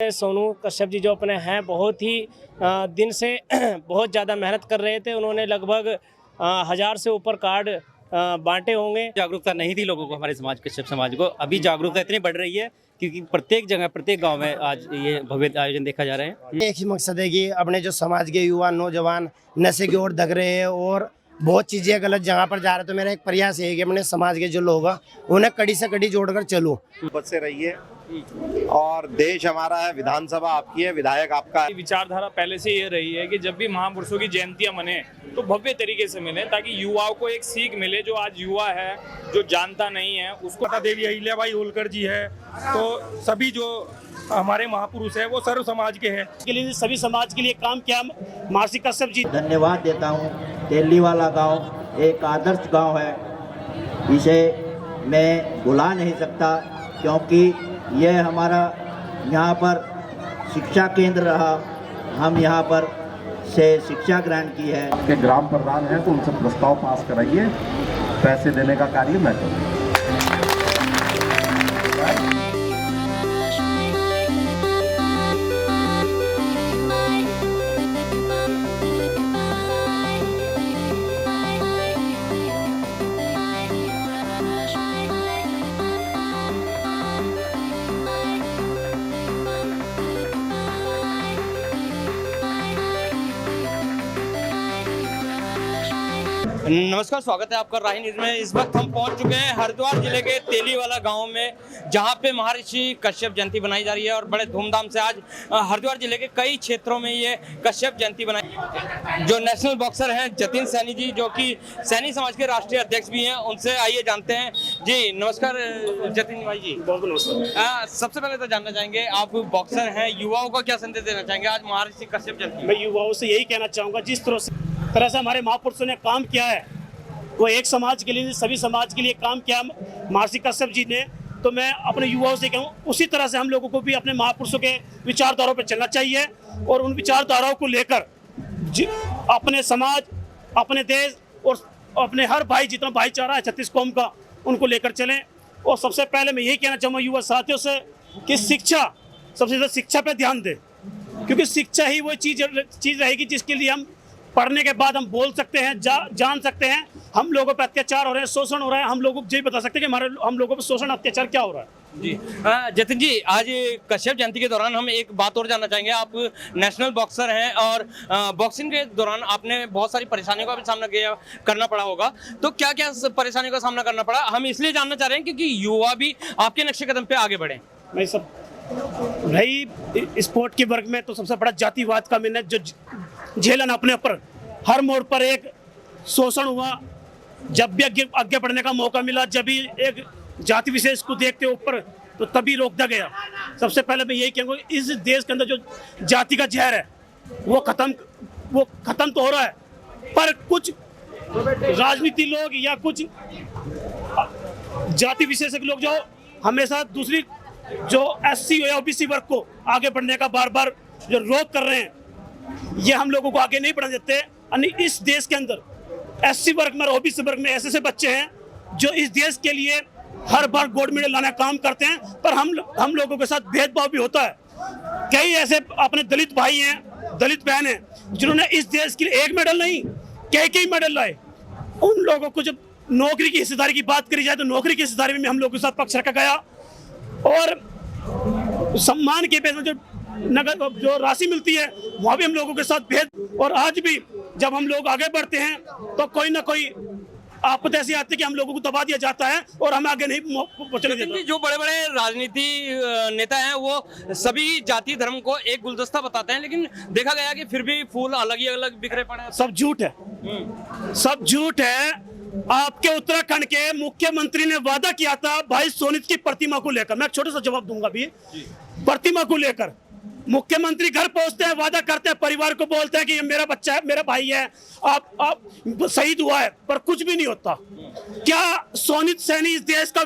सोनू कश्यप जी जो अपने हैं बहुत ही दिन से बहुत ज़्यादा मेहनत कर रहे थे। उन्होंने लगभग 1000 से ऊपर कार्ड बांटे होंगे। जागरूकता नहीं थी लोगों को, हमारे समाज कश्यप समाज को। अभी जागरूकता इतनी बढ़ रही है क्योंकि प्रत्येक जगह प्रत्येक गांव में आज ये भव्य आयोजन देखा जा रहा है। एक ही मकसद है कि अपने जो समाज के युवा नौजवान नशे की ओर दग रहे हैं और बहुत चीज़ें गलत जगह पर जा रहे हैं। तो मेरा एक प्रयास है कि अपने समाज के जो लोग हैं उन्हें कड़ी से कड़ी जोड़कर चलूं। बच से रहिए और देश हमारा है, विधानसभा आपकी है, विधायक आपका है। विचारधारा पहले से ये रही है कि जब भी महापुरुषों की जयंतियां मने तो भव्य तरीके से मिले, ताकि युवाओं को एक सीख मिले। जो आज युवा है जो जानता नहीं है उसको माता देवी अहिल्याबाई होलकर जी है, तो सभी जो हमारे महापुरुष है वो सर्व समाज के हैं। के लिए सभी समाज के लिए काम किया महर्षि कश्यप जी। धन्यवाद देता हूँ। तेली वाला गांव एक आदर्श गांव है, इसे मैं भुला नहीं सकता क्योंकि यह हमारा यहाँ पर शिक्षा केंद्र रहा। हम यहाँ पर से शिक्षा ग्रहण की है। के ग्राम प्रधान हैं तो उनसे प्रस्ताव पास कराइए, पैसे देने का कार्य मैं करूँ। नमस्कार, स्वागत है आपका राही न्यूज में। इस वक्त हम पहुंच चुके हैं हरिद्वार जिले के तेलीवाला गांव में, जहां पे महर्षि कश्यप जयंती बनाई जा रही है और बड़े धूमधाम से आज हरिद्वार जिले के कई क्षेत्रों में ये कश्यप जयंती बनाई। जो नेशनल बॉक्सर हैं जतिन सैनी जी, जो कि सैनी समाज के राष्ट्रीय अध्यक्ष भी हैं, उनसे आइए जानते हैं। जी नमस्कार जतिन भाई जी। बहुत नमस्कार। सबसे पहले तो जानना चाहेंगे, आप बॉक्सर हैं, युवाओं को क्या संदेश देना चाहेंगे आज महर्षि कश्यप जयंती? मैं युवाओं से यही कहना चाहूँगा, जिस तरह से हमारे महापुरुषों ने काम किया है, वो एक समाज के लिए सभी समाज के लिए काम किया महर्षि कश्यप जी ने, तो मैं अपने युवाओं से कहूँ उसी तरह से हम लोगों को भी अपने महापुरुषों के विचारधाराओं पर चलना चाहिए और उन विचारधाराओं को लेकर अपने समाज, अपने देश और अपने हर भाई, जितना भाईचारा है 36 कौम का, उनको लेकर चलें। और सबसे पहले मैं यही कहना चाहूँगा युवा साथियों से कि शिक्षा, सबसे ज़्यादा शिक्षा पर ध्यान दें, क्योंकि शिक्षा ही वो चीज़ रहेगी जिसके लिए हम पढ़ने के बाद हम बोल सकते हैं, जान सकते हैं हम लोगों पर अत्याचार हो रहे हैं, शोषण हो रहा है। हम लोगों को ये बता सकते हैं कि हम लोगों पर शोषण अत्याचार क्या हो रहा है। जी जतिन जी, आज कश्यप जयंती के दौरान हम एक बात और जानना चाहेंगे। आप नेशनल बॉक्सर हैं और बॉक्सिंग के दौरान आपने बहुत सारी परेशानियों का भी सामना करना पड़ा होगा, तो क्या क्या परेशानियों का सामना करना पड़ा? हम इसलिए जानना चाह रहे हैं क्योंकि युवा भी आपके नक्शे कदम पे आगे बढ़े। मैं सब भाई स्पोर्ट के वर्ग में तो सबसे बड़ा जातिवाद का मैंने जो झेलन अपने ऊपर हर मोड़ पर एक शोषण हुआ। जब भी आगे बढ़ने का मौका मिला, जब भी एक जाति विशेष को देखते ऊपर, तो तभी रोका गया। सबसे पहले मैं यही कहूँगा, इस देश के अंदर जो जाति का जहर है वो खत्म तो हो रहा है, पर कुछ राजनीति लोग या कुछ जाति विशेषज्ञ लोग जो हमेशा दूसरी जो SC या OBC वर्ग को आगे बढ़ने का बार बार जो रोक कर रहे हैं, ये हम लोगों को आगे नहीं बढ़ने देते। यानी इस देश के अंदर SC वर्ग में और OBC वर्ग में ऐसे बच्चे हैं जो इस देश के लिए हर बार गोल्ड मेडल लाने का काम करते हैं, पर हम लोगों के साथ भेदभाव भी होता है। कई ऐसे अपने दलित भाई हैं, दलित बहन हैं, जिन्होंने इस देश के लिए एक मेडल नहीं कई मेडल लाए। उन लोगों को जब नौकरी की हिस्सेदारी की बात करी जाए तो नौकरी की हिस्सेदारी में हम लोगों के साथ पक्ष रखा गया, और सम्मान के बेस में जो नगद जो राशि मिलती है वहाँ भी हम लोगों के साथ भेद। और आज भी जब हम लोग आगे बढ़ते हैं तो कोई ना कोई आपत ऐसी आती है कि हम लोगों को दबा दिया जाता है और हमें आगे नहीं पहुंचने देते। जो बड़े बड़े राजनीति नेता हैं वो सभी जाति धर्म को एक गुलदस्ता बताते हैं, लेकिन देखा गया कि फिर भी फूल अलग ही अलग बिखरे पड़े हैं। सब झूठ है, सब झूठ है। आपके उत्तराखंड के मुख्यमंत्री ने वादा किया था भाई सोनित की प्रतिमा को लेकर, मैं एक छोटा सा जवाब दूंगा भी, प्रतिमा को लेकर मुख्यमंत्री घर पहुंचते हैं, वादा करते हैं, परिवार को बोलते हैं कि ये मेरा बच्चा है, मेरा भाई है, आप शहीद हुआ है, पर कुछ भी नहीं होता। क्या सोनित सैनी इस देश का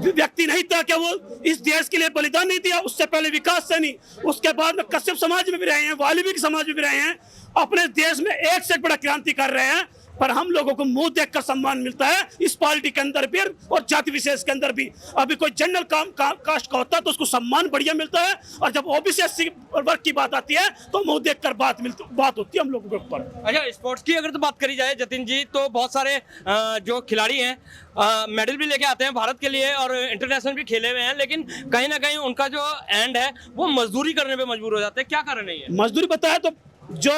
व्यक्ति नहीं था? क्या वो इस देश के लिए बलिदान नहीं दिया? उससे पहले विकास सैनी, उसके बाद में कश्यप समाज में भी रहे हैं, वाल्मीकि समाज में भी रहे हैं, अपने देश में एक से एक बड़ा क्रांति कर रहे हैं। पर हम लोगों को मुंह देखकर सम्मान मिलता है इस पार्टी के अंदर भी और जाति विशेष के अंदर भी। अभी कोई जनरल कास्ट का होता है तो उसको सम्मान बढ़िया मिलता है, और जब ओबीसी एससी वर्ग की बात आती है तो मुंह देखकर बात होती है हम लोगों के ऊपर। अच्छा, स्पोर्ट्स की अगर तो बात करी जाए जतिन जी, तो बहुत सारे जो खिलाड़ी हैं मेडल भी लेके आते हैं भारत के लिए और इंटरनेशनल भी खेले हुए हैं, लेकिन कहीं ना कहीं उनका जो एंड है वो मजदूरी करने पे मजबूर हो जाते हैं। क्या कारण है ये? मजदूरी बताया तो जो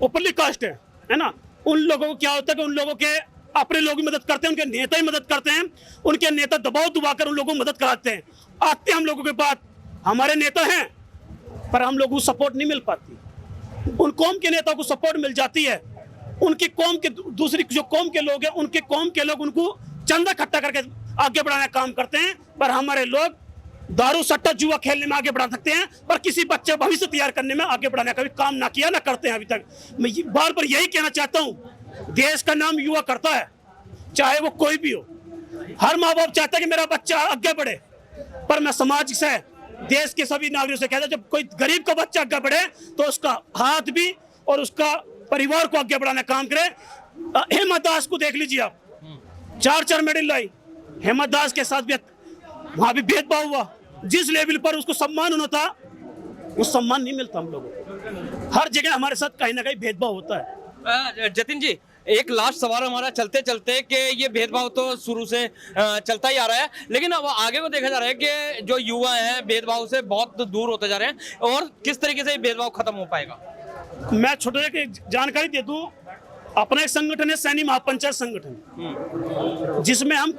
ऊपरली कास्ट है ना, उन लोगों को क्या होता है कि उन लोगों के अपने लोग भी मदद करते हैं, उनके नेता ही मदद करते हैं, उनके नेता दबाव दबाकर उन लोगों को मदद कराते हैं। आते हैं हम लोगों के पास, हमारे नेता हैं पर हम लोगों को सपोर्ट नहीं मिल पाती। उन कौम के नेताओं को सपोर्ट मिल जाती है, उनकी कौम के दूसरी जो कौम के लोग हैं उनके कौम के लोग उनको चंदा इकट्ठा करके आगे बढ़ाने का काम करते हैं। पर हमारे लोग दारू सट्टा जुआ खेलने में आगे बढ़ा सकते हैं, पर किसी बच्चे भविष्य तैयार करने में आगे बढ़ाने का भी काम ना किया ना करते हैं अभी तक। मैं बार बार यही कहना चाहता हूँ, देश का नाम युवा करता है, चाहे वो कोई भी हो। हर माँ बाप चाहता है कि मेरा बच्चा आगे बढ़े, पर मैं समाज से, देश के सभी नागरिकों से कहता हूं, जब कोई गरीब का बच्चा आगे बढ़े तो उसका हाथ भी और उसका परिवार को आगे बढ़ाने का काम करे। हेमा दास को देख लीजिए आप, 4 मेडल लाई। हेमा दास के साथ भी वहां भी भेदभाव हुआ, जिस लेवल पर उसको सम्मान होना था वो सम्मान नहीं मिलता हम लोगों को। हर जगह हमारे साथ कहीं ना कहीं भेदभाव होता है। जतिन जी, एक लास्ट सवाल हमारा चलते चलते कि ये भेदभाव तो शुरू से चलता ही आ रहा है, लेकिन अब आगे को देखा जा रहा है कि जो युवा हैं भेदभाव से बहुत दूर होते जा रहे हैं, और किस तरीके से ये भेदभाव खत्म हो पाएगा? मैं छोटे की जानकारी दे दूं, अपना एक संगठन है सैनी महापंचायत संगठन, जिसमें हम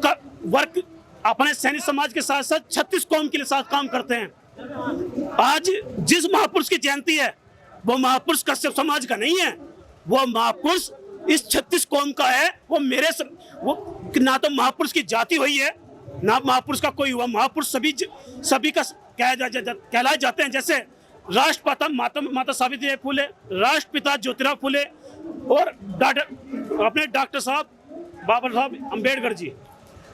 वर्क अपने सैनी समाज के साथ साथ 36 कौम के लिए साथ काम करते हैं। आज जिस महापुरुष की जयंती है वो महापुरुष कश्यप समाज का नहीं है, वो महापुरुष इस 36 कौम का है। वो वो ना तो महापुरुष की जाति हुई है ना महापुरुष का कोई हुआ। महापुरुष सभी का कहलाए जाते हैं, जैसे राष्ट्रपिता माता सावित्री फुले, राष्ट्रपिता ज्योतिराव फुले और डॉक्टर साहब बाबा साहब अम्बेडकर जी।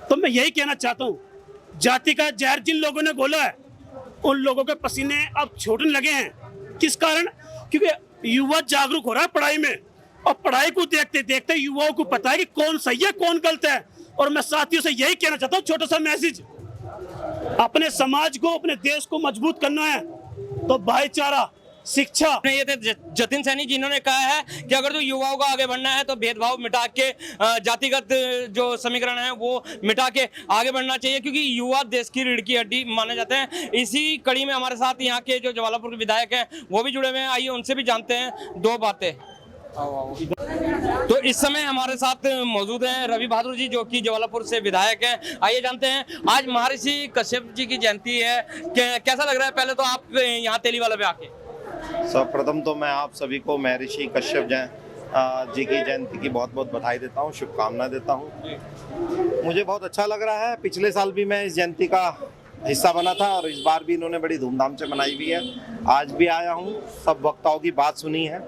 तो मैं यही कहना चाहता हूँ, जाति का जहर जिन लोगों ने घोला है उन लोगों के पसीने अब छूटने लगे हैं। किस कारण? क्योंकि युवा जागरूक हो रहा है पढ़ाई में, और पढ़ाई को देखते देखते युवाओं को पता है कि कौन सही है कौन गलत है। और मैं साथियों से यही कहना चाहता हूँ, छोटा सा मैसेज, अपने समाज को अपने देश को मजबूत करना है तो भाईचारा, शिक्षा। ये थे जतिन सैनी जिन्होंने कहा है कि अगर तो युवाओं को आगे बढ़ना है तो भेदभाव मिटा के जातिगत जो समीकरण है वो मिटा के आगे बढ़ना चाहिए, क्योंकि युवा देश की रीढ़ की हड्डी माने जाते हैं। इसी कड़ी में हमारे साथ यहाँ के जो जवालापुर के विधायक हैं वो भी जुड़े हुए हैं, आइए उनसे भी जानते हैं दो बातें। तो इस समय हमारे साथ मौजूद हैं रवि बहादुर जी, जो कि जवालापुर से विधायक हैं। आइए जानते हैं, आज महर्षि कश्यप जी की जयंती है, कैसा लग रहा है? पहले तो आप यहाँ तेलीवाला पे आके। सर्वप्रथम तो मैं आप सभी को महर्षि कश्यप जी की जयंती की बहुत बहुत बधाई देता हूँ, शुभकामनाएं देता हूँ। मुझे बहुत अच्छा लग रहा है, पिछले साल भी मैं इस जयंती का हिस्सा बना था और इस बार भी इन्होंने बड़ी धूमधाम से मनाई हुई है। आज भी आया हूँ, सब वक्ताओं की बात सुनी है,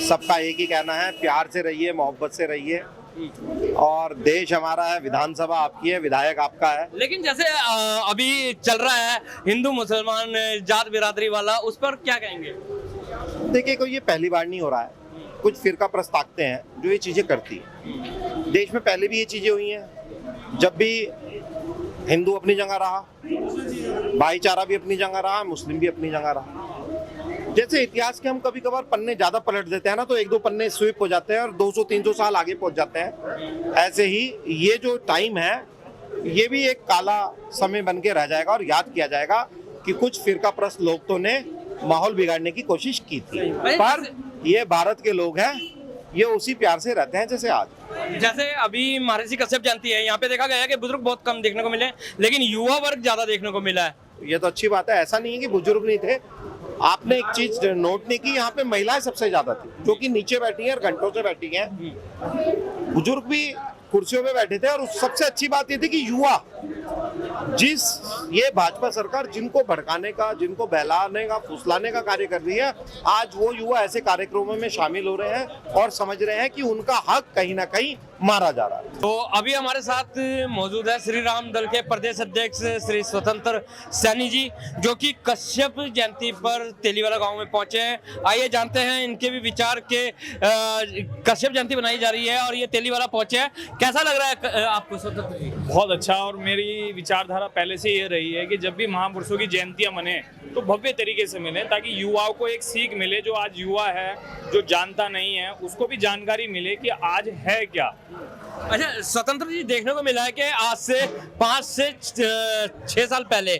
सबका एक ही कहना है, प्यार से रहिए, मोहब्बत से रहिए, और देश हमारा है, विधानसभा आपकी है, विधायक आपका है। लेकिन जैसे अभी चल रहा है हिंदू मुसलमान जात बिरादरी वाला, उस पर क्या कहेंगे? देखिए, कोई ये पहली बार नहीं हो रहा है, कुछ फिरका प्रस्तावते हैं जो ये चीजें करती है। देश में पहले भी ये चीजें हुई हैं, जब भी हिंदू अपनी जगह रहा, भाईचारा भी अपनी जगह रहा, मुस्लिम भी अपनी जगह रहा। जैसे इतिहास के हम कभी कभार पन्ने ज्यादा पलट देते हैं ना, तो 1-2 पन्ने स्विप हो जाते हैं और 200-300 साल आगे पहुंच जाते हैं। ऐसे ही ये जो टाइम है ये भी एक काला समय बन के रह जाएगा और याद किया जाएगा कि कुछ फिरकाप्रस्त लोगों ने माहौल बिगाड़ने की कोशिश की थी, पर ये भारत के लोग हैं, ये उसी प्यार से रहते हैं जैसे आज। जैसे अभी महर्षि कश्यप जयंती है, यहाँ पे देखा गया है कि बुजुर्ग बहुत कम देखने को मिले, लेकिन युवा वर्ग ज्यादा देखने को मिला है। ये तो अच्छी बात है, ऐसा नहीं है कि बुजुर्ग नहीं थे। आपने एक चीज नोट नहीं की, यहाँ पे महिलाएं सबसे ज्यादा थी, जो कि नीचे बैठी हैं और घंटों से बैठी हैं। बुजुर्ग भी कुर्सियों पे बैठे थे, और सबसे अच्छी बात ये थी कि युवा जिस ये भाजपा सरकार जिनको भड़काने का, जिनको बहलाने का, फुसलाने का कार्य कर रही है, आज वो युवा ऐसे कार्यक्रमों में शामिल हो रहे हैं और समझ रहे हैं कि उनका हक कहीं ना कहीं मारा जा रहा है। तो अभी हमारे साथ मौजूद है श्री राम दल के प्रदेश अध्यक्ष श्री स्वतंत्र सैनी जी, जो कि कश्यप जयंती पर तेलीवाला गांव में पहुंचे हैं। आइए जानते हैं इनके भी विचार के कश्यप जयंती बनाई जा रही है और ये तेलीवाला पहुंचे हैं, कैसा लग रहा है आपको स्वतंत्र जी? बहुत अच्छा। और मेरी विचारधारा पहले से ये रही है कि जब भी महापुरुषों की जयंतियां मने तो भव्य तरीके से मिले, ताकि युवाओं को एक सीख मिले। जो आज युवा है, जो जानता नहीं है, उसको भी जानकारी मिले कि आज है क्या। अच्छा, स्वतंत्र जी, देखने को मिला है कि आज से 5 से 6 साल पहले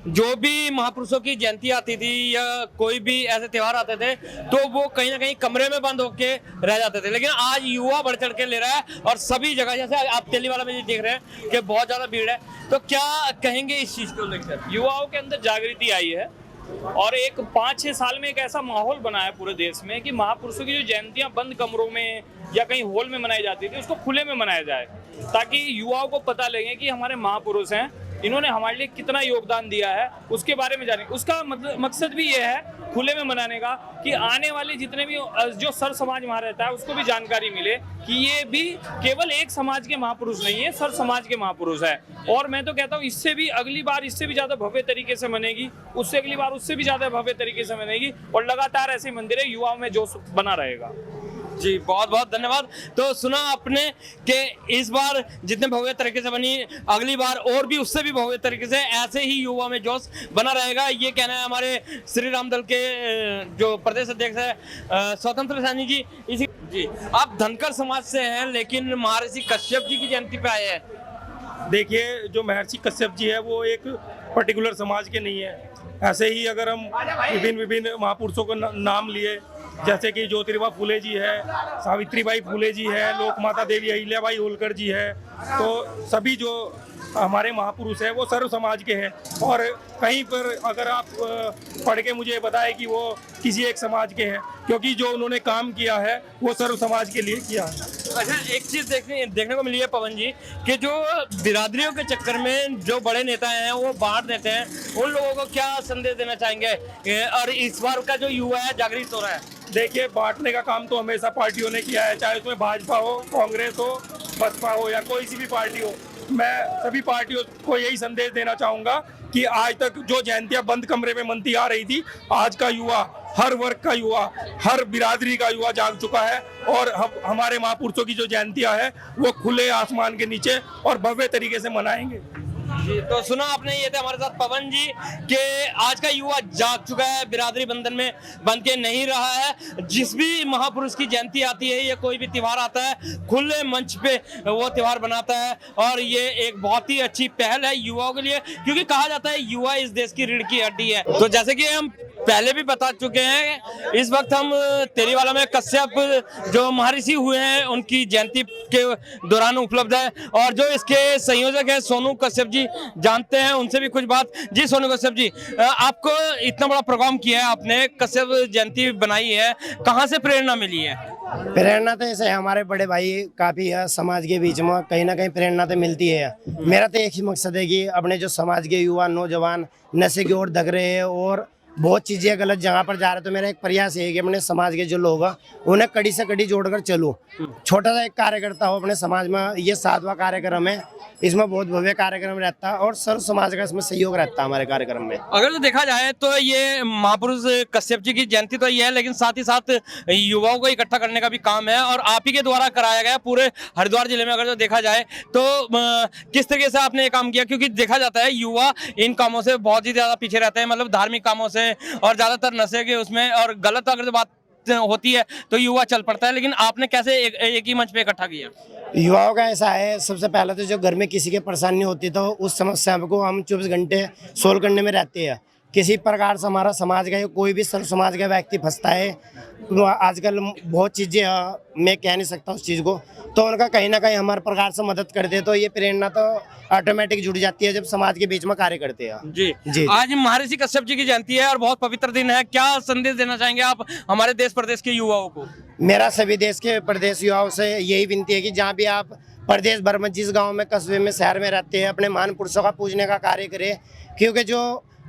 जो भी महापुरुषों की जयंती आती थी या कोई भी ऐसे त्योहार आते थे तो वो कहीं ना कहीं कमरे में बंद होके रह जाते थे, लेकिन आज युवा बढ़ चढ़ के ले रहा है और सभी जगह, जैसे आप तेलीवाला में देख रहे हैं कि बहुत ज्यादा भीड़ है। तो क्या कहेंगे इस चीज को लेकर? युवाओं के अंदर जागृति आई है और एक 5-6 साल में एक ऐसा माहौल बना है पूरे देश में कि महापुरुषों की जो जयंतियां बंद कमरों में या कहीं हॉल में मनाई जाती थी, उसको खुले में मनाया जाए, ताकि युवाओं को पता लगे कि हमारे महापुरुष हैं, इन्होंने हमारे लिए कितना योगदान दिया है, उसके बारे में जाने। उसका मकसद भी ये है खुले में मनाने का कि आने वाले जितने भी जो सर समाज वहाँ रहता है उसको भी जानकारी मिले कि ये भी केवल एक समाज के महापुरुष नहीं है, सर समाज के महापुरुष है। और मैं तो कहता हूँ इससे भी अगली बार इससे भी ज्यादा भव्य तरीके से मनेगी, उससे अगली बार उससे भी ज्यादा भव्य तरीके से मनेगी और लगातार ऐसे मंदिर युवाओं में जोश बना रहेगा। जी, बहुत बहुत धन्यवाद। तो सुना आपने कि इस बार जितने भव्य तरीके से बनी, अगली बार और भी उससे भी भव्य तरीके से ऐसे ही युवा में जोश बना रहेगा, ये कहना है हमारे श्री राम दल के जो प्रदेश अध्यक्ष है स्वतंत्र सैनी जी। इसी जी, आप धनकर समाज से हैं लेकिन महर्षि कश्यप जी की जयंती पे आए हैं। देखिए, जो महर्षि कश्यप जी है वो एक पर्टिकुलर समाज के नहीं है। ऐसे ही अगर हम विभिन्न महापुरुषों को नाम लिए, जैसे कि ज्योतिबा फूले जी है, सावित्रीबाई फूले जी है, लोकमाता देवी अहिल्याबाई होलकर जी है, तो सभी जो हमारे महापुरुष हैं वो सर्व समाज के हैं। और कहीं पर अगर आप पढ़ के मुझे बताएं कि वो किसी एक समाज के हैं, क्योंकि जो उन्होंने काम किया है वो सर्व समाज के लिए किया है। अच्छा, एक चीज देखने को मिली है पवन जी कि जो बिरादरियों के चक्कर में जो बड़े नेता हैं वो बांट देते हैं, उन लोगों को क्या संदेश देना चाहेंगे? और इस बार का जो युवा है जागृत हो रहा है। देखिए, बांटने का काम तो हमेशा पार्टियों ने किया है, चाहे उसमें भाजपा हो, कांग्रेस हो, बसपा हो या कोई सी भी पार्टी हो। मैं सभी पार्टियों को यही संदेश देना चाहूँगा कि आज तक जो जयंतियाँ बंद कमरे में मनती आ रही थी, आज का युवा, हर वर्ग का युवा, हर बिरादरी का युवा जाग चुका है और हमारे महापुरुषों की जो जयंतियाँ हैं वो खुले आसमान के नीचे और भव्य तरीके से मनाएंगे। जी, तो सुना आपने, ये थे हमारे साथ पवन जी कि आज का युवा जाग चुका है, बिरादरी बंधन में बंध के नहीं रहा है। जिस भी महापुरुष की जयंती आती है या कोई भी त्योहार आता है, खुले मंच पे वो त्योहार बनाता है और ये एक बहुत ही अच्छी पहल है युवाओं के लिए, क्योंकि कहा जाता है युवा इस देश की रीढ़ की हड्डी है। तो जैसे कि हम पहले भी बता चुके हैं, इस वक्त हम तेलीवाला में कश्यप जो महर्षि हुए हैं उनकी जयंती के दौरान उपलब्ध है और जो इसके संयोजक हैं सोनू कश्यप जी, जानते हैं उनसे भी कुछ बात। जी सोनू कश्यप जी, आपको इतना बड़ा प्रोग्राम किया है, आपने कश्यप जयंती बनाई है, कहाँ से प्रेरणा मिली है? प्रेरणा तो ऐसे हमारे बड़े भाई काफी है समाज के बीच में, कहीं ना कहीं प्रेरणा तो मिलती है। मेरा तो एक ही मकसद है कि अपने जो समाज के युवा नौजवान नशे की ओर धग रहे हैं और बहुत चीज़ें गलत जगह पर जा रहे हैं, तो मेरा एक प्रयास है कि अपने समाज के जो लोग हैं उन्हें कड़ी से कड़ी जोड़कर चलूँ। छोटा सा एक कार्यकर्ता हो अपने समाज में, ये 7वां कार्यक्रम है, इसमें बहुत भव्य कार्यक्रम रहता है और सर्व समाज का इसमें सहयोग रहता है हमारे कार्यक्रम में। अगर तो देखा जाए तो ये महापुरुष कश्यप जी की जयंती तो ये है, लेकिन साथ ही साथ युवाओं को इकट्ठा करने का भी काम है और आप ही के द्वारा कराया गया पूरे हरिद्वार जिले में। अगर तो देखा जाए तो किस तरीके से आपने ये काम किया, क्योंकि देखा जाता है युवा इन कामों से बहुत ही ज्यादा पीछे रहते हैं, मतलब धार्मिक कामों से और ज्यादातर नशे के उसमें, और गलत अगर बात होती है तो युवा चल पड़ता है, लेकिन आपने कैसे एक ही मंच पे इकट्ठा किया? युवाओं का ऐसा है, सबसे पहले तो जो घर में किसी के परेशानी होती है तो उस समस्या को हम 24 घंटे सोल्व करने में रहते हैं। किसी प्रकार से हमारा समाज का कोई भी सर्व समाज का व्यक्ति फंसता है, तो आजकल बहुत चीज़ें मैं कह नहीं सकता उस चीज़ को, तो उनका कहीं ना कहीं हमारे प्रकार से मदद करते हैं, तो ये प्रेरणा तो ऑटोमेटिक जुड़ जाती है जब समाज के बीच में कार्य करते हैं। जी जी, आज महर्षि कश्यप जी की जयंती है और बहुत पवित्र दिन है, क्या संदेश देना चाहेंगे आप हमारे देश प्रदेश के युवाओं को? मेरा सभी देश के प्रदेश युवाओं से यही विनती है कि जहाँ भी आप प्रदेश भर में जिस गांव में, कस्बे में, शहर में रहते हैं, अपने महान पुरुषों का पूजने का कार्य करे। क्योंकि जो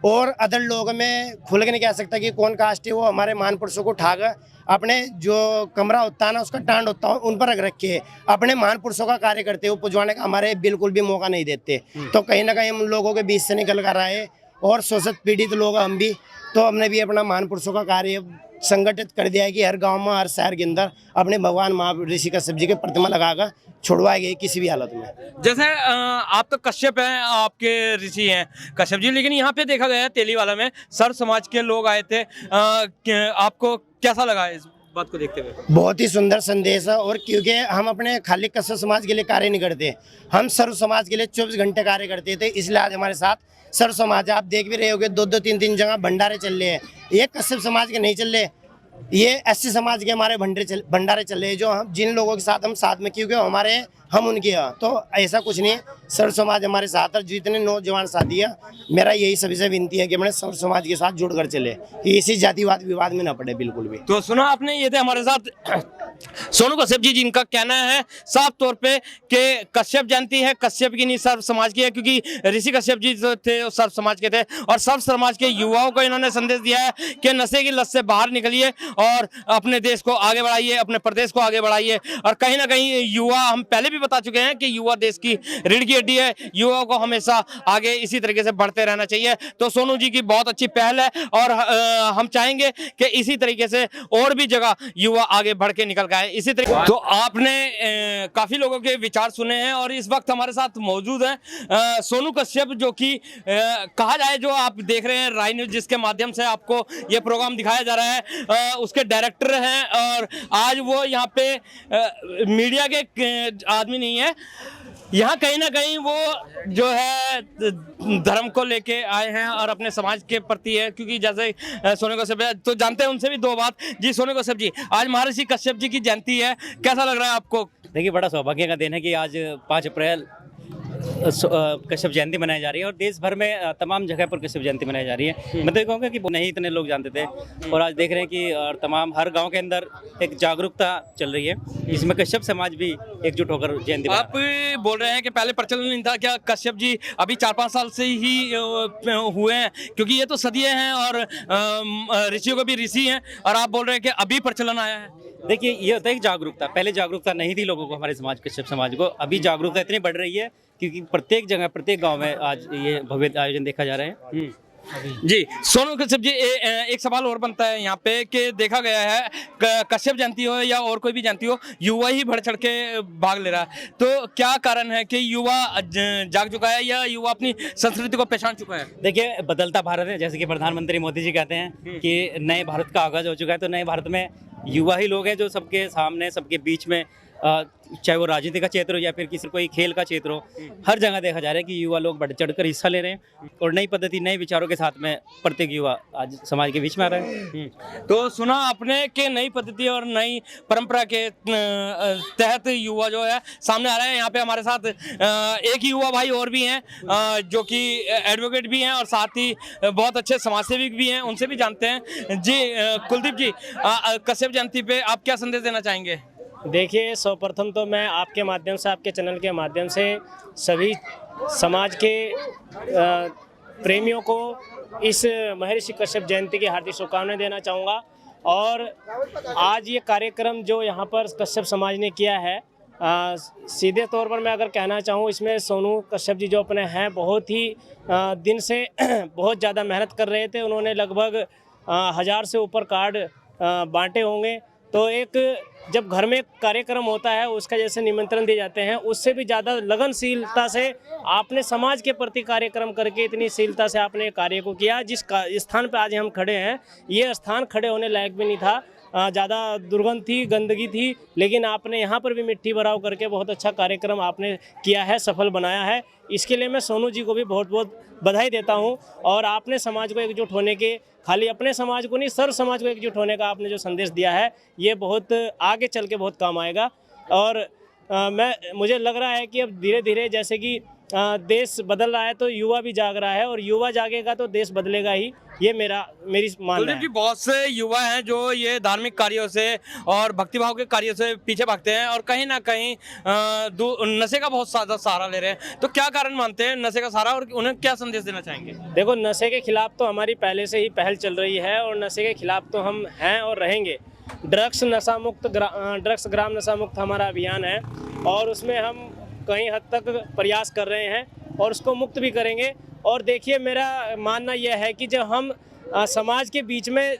और अदर लोगों में खुल के नहीं कह सकता कि कौन कास्ट है, वो हमारे महान पुरुषों को उठाकर अपने जो कमरा होता है ना, उसका टांड होता है, उन पर रख रखे अपने महान पुरुषों का कार्य करते हैं। वो पुजवाने का हमारे बिल्कुल भी मौका नहीं देते। तो कहीं ना कहीं हम लोगों के बीच से निकल कर आए और शोषित पीड़ित लोग हम भी, तो हमने भी अपना महान पुरुषों का कार्य संगठित कर दिया है कि हर गांव में, हर शहर के अंदर अपने भगवान महर्षि कश्यप जी की प्रतिमा लगाकर छुड़वाई गई किसी भी हालत में। जैसे आप तो कश्यप हैं, आपके ऋषि हैं कश्यप जी, लेकिन यहाँ पे देखा गया है तेलीवाला में सर्व समाज के लोग आए थे। आपको कैसा लगा इस बात को देखते हुए? बहुत ही सुंदर संदेश है। और क्योंकि हम अपने खाली कश्यप समाज के लिए कार्य नहीं करते, हम सर्व समाज के लिए 24 घंटे कार्य करते थे। इसलिए आज हमारे साथ सर्व समाज, आप देख भी रहे होगे 2-2, 3-3 जगह भंडारे चल रहे हैं। ये कश्यप समाज के नहीं चल रहे, ये एससी समाज के हमारे भंडारे चल रहे हैं, जो हम जिन लोगों के साथ हम साथ में, क्योंकि हमारे हम उनके हैं। तो ऐसा कुछ नहीं है, सर्व समाज हमारे साथ है। जितने नौजवान साथी है, मेरा यही सभी से विनती है कि अपने सर्व समाज के साथ जुड़कर चले, कि इसी जातिवाद विवाद में न पड़े बिल्कुल भी। तो सुना आपने, ये थे हमारे साथ सोनू कश्यप जी, जिनका कहना है साफ तौर पे कि कश्यप जयंती है कश्यप की नहीं, सर्व समाज की है। क्योंकि ऋषि कश्यप जी जो थे वो सर्व समाज के थे, और सर्व समाज के युवाओं को इन्होंने संदेश दिया है कि नशे की लत से बाहर निकलिए और अपने देश को आगे बढ़ाइए, अपने प्रदेश को आगे बढ़ाइए। और कहीं ना कहीं युवा, हम पहले भी बता चुके हैं कि युवा देश की रीढ़ की हड्डी है, युवाओं को हमेशा आगे इसी तरीके से बढ़ते रहना चाहिए। तो सोनू जी की बहुत अच्छी पहल है, और हम चाहेंगे कि इसी तरीके से और भी जगह युवा आगे बढ़ के निकल गए इसी तरीके। तो आपने काफी लोगों के विचार सुने हैं, और इस वक्त हमारे साथ मौजूद हैं सोनू कश्यप, जो कि कहा जाए, जो आप देख रहे हैं राय न्यूज जिसके माध्यम से आपको ये प्रोग्राम दिखाया जा रहा है, उसके डायरेक्टर हैं। और आज वो यहाँ पे मीडिया के आदमी नहीं है, यहाँ कहीं ना कहीं वो जो है धर्म को लेके आए हैं और अपने समाज के प्रति है। क्योंकि जैसे सोनू कश्यप है, तो जानते हैं उनसे भी दो बात। जी सोनू कश्यप जी, आज महर्षि कश्यप जी की जयंती है, कैसा लग रहा है आपको? देखिए, बड़ा सौभाग्य का दिन है कि आज 5 अप्रैल कश्यप जयंती मनाई जा रही है, और देश भर में तमाम जगह पर कश्यप जयंती मनाई जा रही है। मैं तो कहूँगा कि नहीं इतने लोग जानते थे, और आज देख रहे हैं कि और तमाम हर गांव के अंदर एक जागरूकता चल रही है, इसमें कश्यप समाज भी एकजुट होकर जयंती। आप बोल रहे हैं कि पहले प्रचलन नहीं था, क्या कश्यप जी अभी 4-5 साल से ही हुए हैं? क्योंकि ये तो सदियां हैं और ऋषियों को भी ऋषि हैं, और आप बोल रहे हैं कि अभी प्रचलन आया है। देखिए, ये होता है कि जागरूकता, पहले जागरूकता नहीं थी लोगों को, हमारे समाज कश्यप समाज को। अभी जागरूकता इतनी बढ़ रही है क्योंकि प्रत्येक जगह, प्रत्येक गांव में आज ये भव्य आयोजन देखा जा रहा है। जी सोनू कश्यप जी, एक सवाल और बनता है यहाँ पे कि देखा गया है कश्यप जयंती हो या और कोई भी जयंती हो, युवा ही बढ़ चढ़ के भाग ले रहा है। तो क्या कारण है कि युवा जाग चुका है, या युवा अपनी संस्कृति को पहचान चुका है? देखिए, बदलता भारत है, जैसे कि प्रधानमंत्री मोदी जी कहते हैं कि नए भारत का आगाज हो चुका है। तो नए भारत में युवा ही लोग हैं जो सबके सामने, सबके बीच में, चाहे वो राजनीति का क्षेत्र हो या फिर किसी कोई खेल का क्षेत्र हो, हर जगह देखा जा रहा है कि युवा लोग बढ़ चढ़कर हिस्सा ले रहे हैं, और नई पद्धति, नए विचारों के साथ में प्रत्येक युवा आज समाज के बीच में आ रहा है। तो सुना आपने कि नई पद्धति और नई परंपरा के तहत युवा जो है सामने आ रहे हैं। यहाँ पे हमारे साथ एक युवा भाई और भी हैं, जो कि एडवोकेट भी हैं और साथ ही बहुत अच्छे समाजसेविक भी हैं, उनसे भी जानते हैं। जी कुलदीप जी, कश्यप जयंती पे आप क्या संदेश देना चाहेंगे? देखिए, सर्वप्रथम तो मैं आपके माध्यम से, आपके चैनल के माध्यम से सभी समाज के प्रेमियों को इस महर्षि कश्यप जयंती की हार्दिक शुभकामनाएं देना चाहूँगा। और आज ये कार्यक्रम जो यहाँ पर कश्यप समाज ने किया है, सीधे तौर पर मैं अगर कहना चाहूँ, इसमें सोनू कश्यप जी जो अपने हैं बहुत ही दिन से बहुत ज़्यादा मेहनत कर रहे थे। उन्होंने लगभग 1000 से ऊपर कार्ड बांटे होंगे। तो एक जब घर में कार्यक्रम होता है, उसका जैसे निमंत्रण दिए जाते हैं, उससे भी ज़्यादा लगनशीलता से आपने समाज के प्रति कार्यक्रम करके इतनी शीलता से आपने कार्य को किया। जिस स्थान पर आज हम खड़े हैं, ये स्थान खड़े होने लायक भी नहीं था, ज़्यादा दुर्गंध थी, गंदगी थी, लेकिन आपने यहाँ पर भी मिट्टी भराव करके बहुत अच्छा कार्यक्रम आपने किया है, सफल बनाया है। इसके लिए मैं सोनू जी को भी बहुत बहुत बधाई देता हूँ। और आपने समाज को एकजुट होने के, खाली अपने समाज को नहीं, सर्व समाज को एकजुट होने का आपने जो संदेश दिया है, ये बहुत आगे चल के बहुत काम आएगा। और मुझे लग रहा है कि अब धीरे धीरे जैसे कि देश बदल रहा है, तो युवा भी जाग रहा है, और युवा जागेगा तो देश बदलेगा ही। ये मेरी मानना कुलदीप है। जी, बहुत से युवा हैं जो ये धार्मिक कार्यों से और भक्तिभाव के कार्यों से पीछे भागते हैं और कहीं ना कहीं नशे का बहुत ज्यादा सहारा ले रहे हैं। तो क्या कारण मानते हैं नशे का सहारा, और उन्हें क्या संदेश देना चाहेंगे? देखो, नशे के खिलाफ तो हमारी पहले से ही पहल चल रही है और नशे के खिलाफ तो हम हैं और रहेंगे। ड्रग्स ग्राम नशा मुक्त हमारा अभियान है और उसमें हम कई हद तक प्रयास कर रहे हैं और उसको मुक्त भी करेंगे। और देखिए, मेरा मानना यह है कि जब हम समाज के बीच में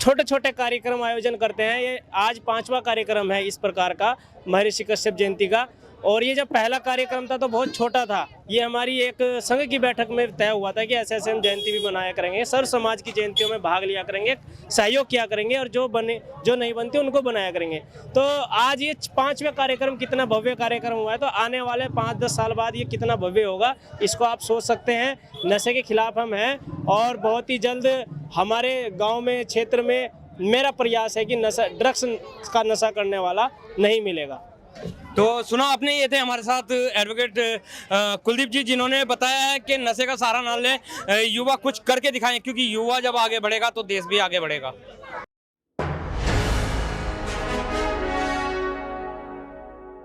छोटे छोटे कार्यक्रम आयोजन करते हैं, ये आज 5वां कार्यक्रम है इस प्रकार का महर्षि कश्यप जयंती का, और ये जब पहला कार्यक्रम था तो बहुत छोटा था। ये हमारी एक संघ की बैठक में तय हुआ था कि ऐसे हम जयंती भी मनाया करेंगे, सर्व समाज की जयंतियों में भाग लिया करेंगे, सहयोग किया करेंगे और जो नहीं बनती उनको बनाया करेंगे। तो आज ये 5वां कार्यक्रम कितना भव्य कार्यक्रम हुआ है, तो आने वाले 5-10 साल बाद ये कितना भव्य होगा, इसको आप सोच सकते हैं। नशे के खिलाफ हम हैं और बहुत ही जल्द हमारे गाँव में, क्षेत्र में मेरा प्रयास है कि ड्रग्स का नशा करने वाला नहीं मिलेगा। तो सुना आपने, ये थे हमारे साथ एडवोकेट कुलदीप जी, जिन्होंने बताया है कि नशे का सहारा ना लें, युवा कुछ करके दिखाएं, क्योंकि युवा जब आगे बढ़ेगा तो देश भी आगे बढ़ेगा।